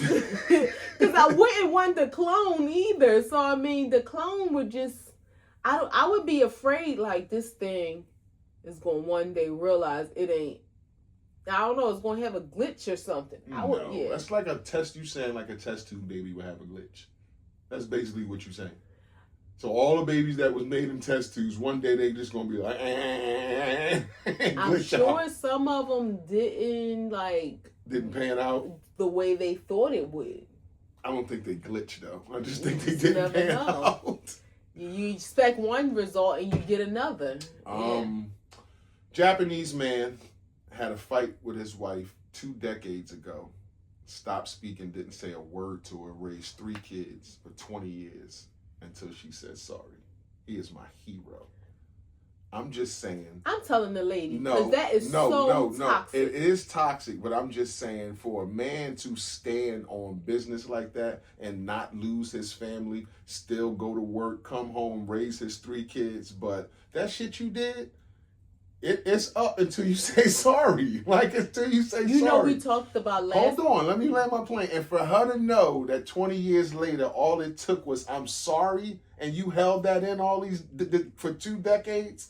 Because I wouldn't want the clone either. So I mean, the clone would just. I would be afraid like this thing is going to one day realize it ain't. I don't know. It's going to have a glitch or something. That's like a test. You saying like a test tube baby would have a glitch. That's basically what you're saying. So all the babies that was made in test tubes, one day they just gonna be like, I'm sure some of them didn't pan out the way they thought it would. I don't think they glitched though. I just think they didn't pan out. You expect one result and you get another. Japanese man had a fight with his wife 2 decades ago. Stopped speaking, didn't say a word to her, raised 3 kids for 20 years. until she said sorry. He is my hero. I'm just saying. I'm telling the lady, no, that is so toxic. It is toxic, but I'm just saying, for a man to stand on business like that and not lose his family, still go to work, come home, raise his 3 kids, but that shit you did, it's up until you say sorry. Like, until you say sorry. You know, we talked about last... Hold on, let me land my plane. And for her to know that 20 years later, all it took was, I'm sorry, and you held that in all these, for 2 decades,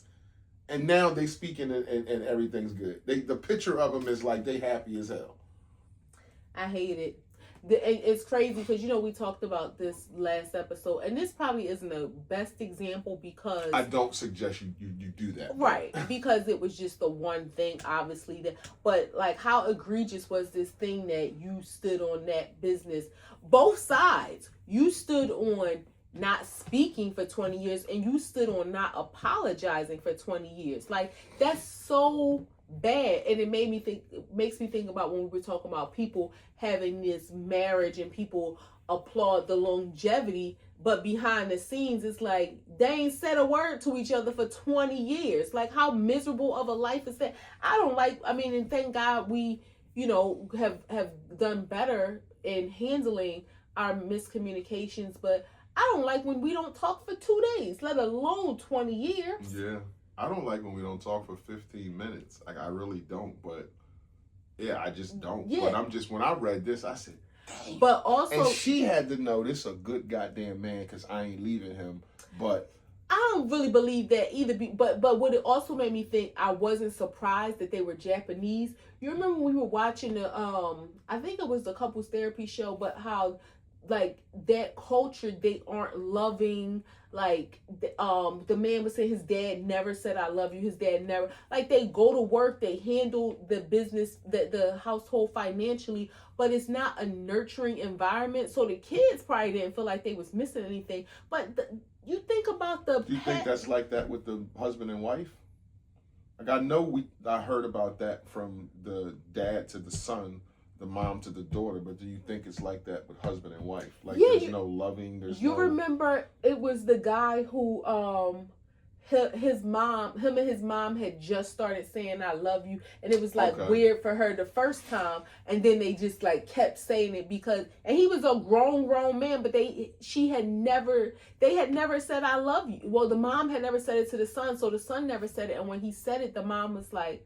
and now they speaking and everything's good. The picture of them is like they happy as hell. I hate it. It's crazy because, you know, we talked about this last episode, and this probably isn't the best example because... I don't suggest you do that. Right, because it was just the one thing, obviously. But, like, how egregious was this thing that you stood on that business? Both sides. You stood on not speaking for 20 years, and you stood on not apologizing for 20 years. Like, that's so bad. And it makes me think about when we were talking about people having this marriage and people applaud the longevity, but behind the scenes it's like they ain't said a word to each other for 20 years. Like, how miserable of a life is that? And thank God we, you know, have done better in handling our miscommunications, but I don't like when we don't talk for 2 days, let alone 20 years. Yeah. I don't like when we don't talk for 15 minutes. Like, I really don't, but yeah, I just don't. Yeah. But when I read this, I said, dang. But also... And she had to know this is a good goddamn man because I ain't leaving him, but... I don't really believe that either, but what it also made me think, I wasn't surprised that they were Japanese. You remember when we were watching the, I think it was the couples therapy show, but how... like that culture, they aren't loving. Like the man was saying his dad never said I love you. His dad never, like, they go to work, they handle the business, the household financially, but it's not a nurturing environment. So the kids probably didn't feel like they was missing anything. But you think about the... Do you think that's like that with the husband and wife? Like, I heard about that from the dad to the son, the mom to the daughter, but do you think it's like that with husband and wife? Like, yeah, there's no loving, remember it was the guy who him and his mom had just started saying I love you, and it was like weird for her the first time, and then they just like kept saying it and he was a grown man, but they had never said I love you. Well, the mom had never said it to the son, so the son never said it, and when he said it, the mom was like,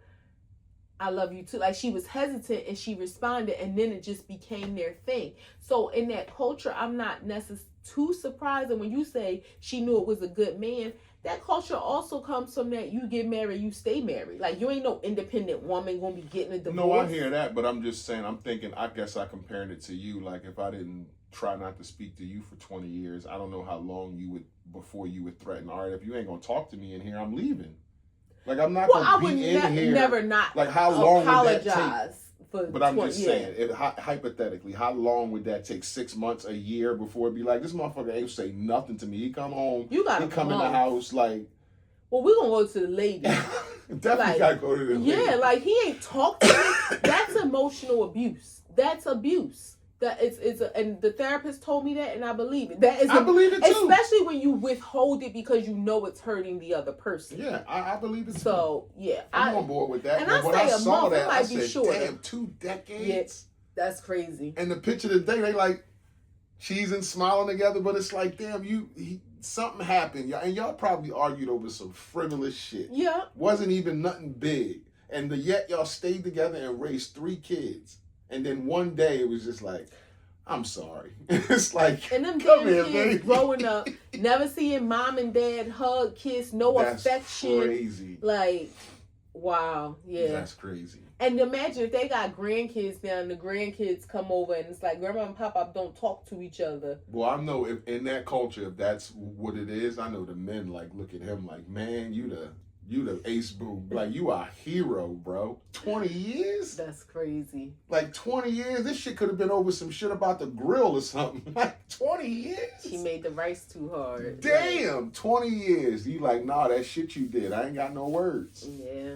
I love you too. Like, she was hesitant and she responded, and then it just became their thing. So in that culture, I'm not necessarily too surprised. And when you say she knew it was a good man, that culture also comes from that you get married, you stay married. Like, you ain't no independent woman gonna be getting a divorce. No, I hear that, but I'm just saying, I'm thinking, I guess I compared it to you. Like, if I didn't try not to speak to you for 20 years, I don't know how long before you would threaten, all right, if you ain't gonna talk to me in here, I'm leaving. Like, I'm not going to be in here. Never not like, how long would that take? But I'm just saying, hypothetically, how long would that take? 6 months, a year before it'd be like, this motherfucker ain't say nothing to me. He come home, he come in the house, like... Well, we're going to go to the lady. Definitely got to go to the lady. Yeah, like, he ain't talk to me. That's emotional abuse. That's abuse. And the therapist told me that, and I believe it. I believe it too. Especially when you withhold it because you know it's hurting the other person. Yeah, I believe it too. So, yeah. I'm on board with that. And when I saw that, I said, damn, 2 decades? Yeah, that's crazy. And the picture today, they like cheesing, smiling together, but it's like, damn, something happened. And y'all probably argued over some frivolous shit. Yeah. Wasn't even nothing big. And yet y'all stayed together and raised 3 kids. And then one day it was just like, I'm sorry. It's like, and them come damn here, kids baby. Growing up, never seeing mom and dad hug, kiss, no affection. That's crazy. Like, wow, yeah. That's crazy. And imagine if they got grandkids now and the grandkids come over and it's like, Grandma and Papa don't talk to each other. Well, I know if in that culture, if that's what it is, I know the men like look at him like, man, you the ace boo. Like, you are a hero, bro. 20 years? That's crazy. Like, 20 years? This shit could have been over some shit about the grill or something. Like, 20 years? She made the rice too hard. Damn, like, 20 years. You like, nah, that shit you did. I ain't got no words. Yeah.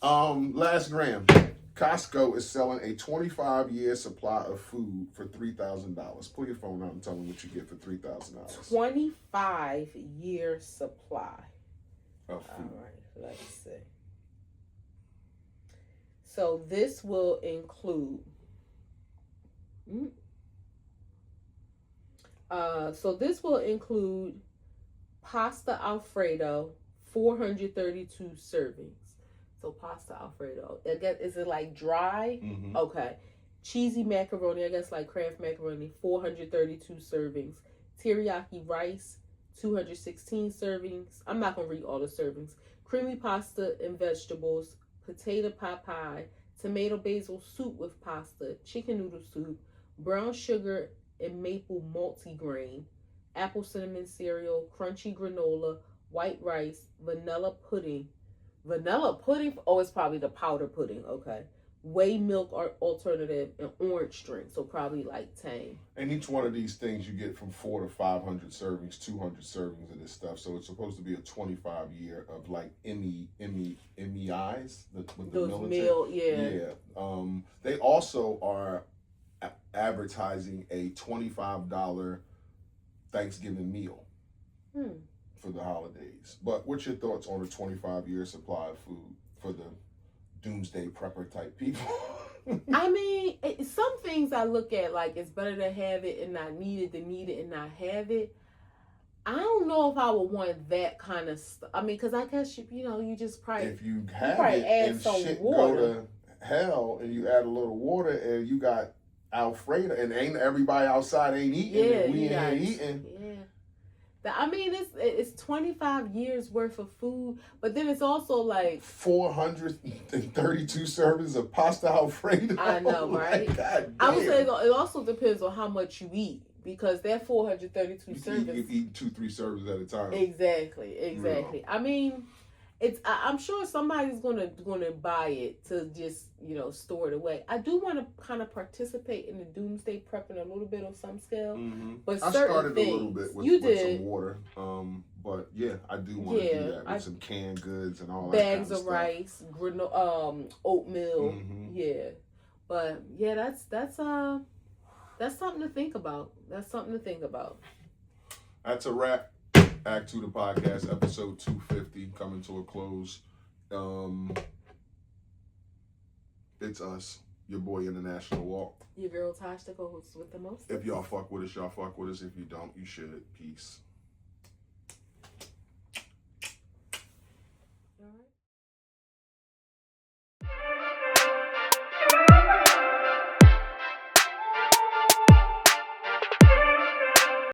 Last gram. Costco is selling a 25-year supply of food for $3,000. Pull your phone out and tell me what you get for $3,000. 25-year supply Of food. All right, let's see. So this will include. So this will include pasta Alfredo, 432 servings. So pasta Alfredo. I guess, is it like dry? Mm-hmm. Okay. Cheesy macaroni, I guess like Kraft macaroni, 432 servings. Teriyaki rice, 216 servings. I'm not going to read all the servings. Creamy pasta and vegetables, potato pot pie, tomato basil soup with pasta, chicken noodle soup, brown sugar and maple multigrain, apple cinnamon cereal, crunchy granola, white rice, vanilla pudding. Vanilla pudding? Oh, it's probably the powder pudding. Okay. Whey milk alternative and orange drink. So probably like Tang. And each one of these things you get from 400 to 500 servings, 200 servings of this stuff. So it's supposed to be a 25-year of like MEIs with the Those military. yeah. They also are advertising a $25 Thanksgiving meal for the holidays. But what's your thoughts on a 25-year supply of food for the doomsday prepper type people? I mean, some things I look at like it's better to have it and not need it than need it and not have it. I don't know if I would want that kind of stuff. I mean, because I guess you just probably if you have it add and some shit water. go to hell and you add a little water and you got Alfredo and ain't everybody outside ain't eating and we ain't eating. Yeah. I mean, it's 25 years worth of food, but then it's also like 432 servings of pasta Alfredo. I know, right? Like, God damn. I would say it also depends on how much you eat, because that 432 servings. You eat 2-3 servings at a time. Exactly. Yeah. I mean, I'm sure somebody's gonna buy it to just store it away. I do want to kind of participate in the doomsday prepping a little bit on some scale, but I started a little bit with some water, but yeah, I do want to do that with some canned goods and all that bags kind of rice, oatmeal, but yeah, that's something to think about. That's a wrap. Act 2 the podcast, episode 250, coming to a close. It's us, your boy International Walk. Your girl Tosh, the co-host with the most. If y'all fuck with us, y'all fuck with us. If you don't, you should. Peace.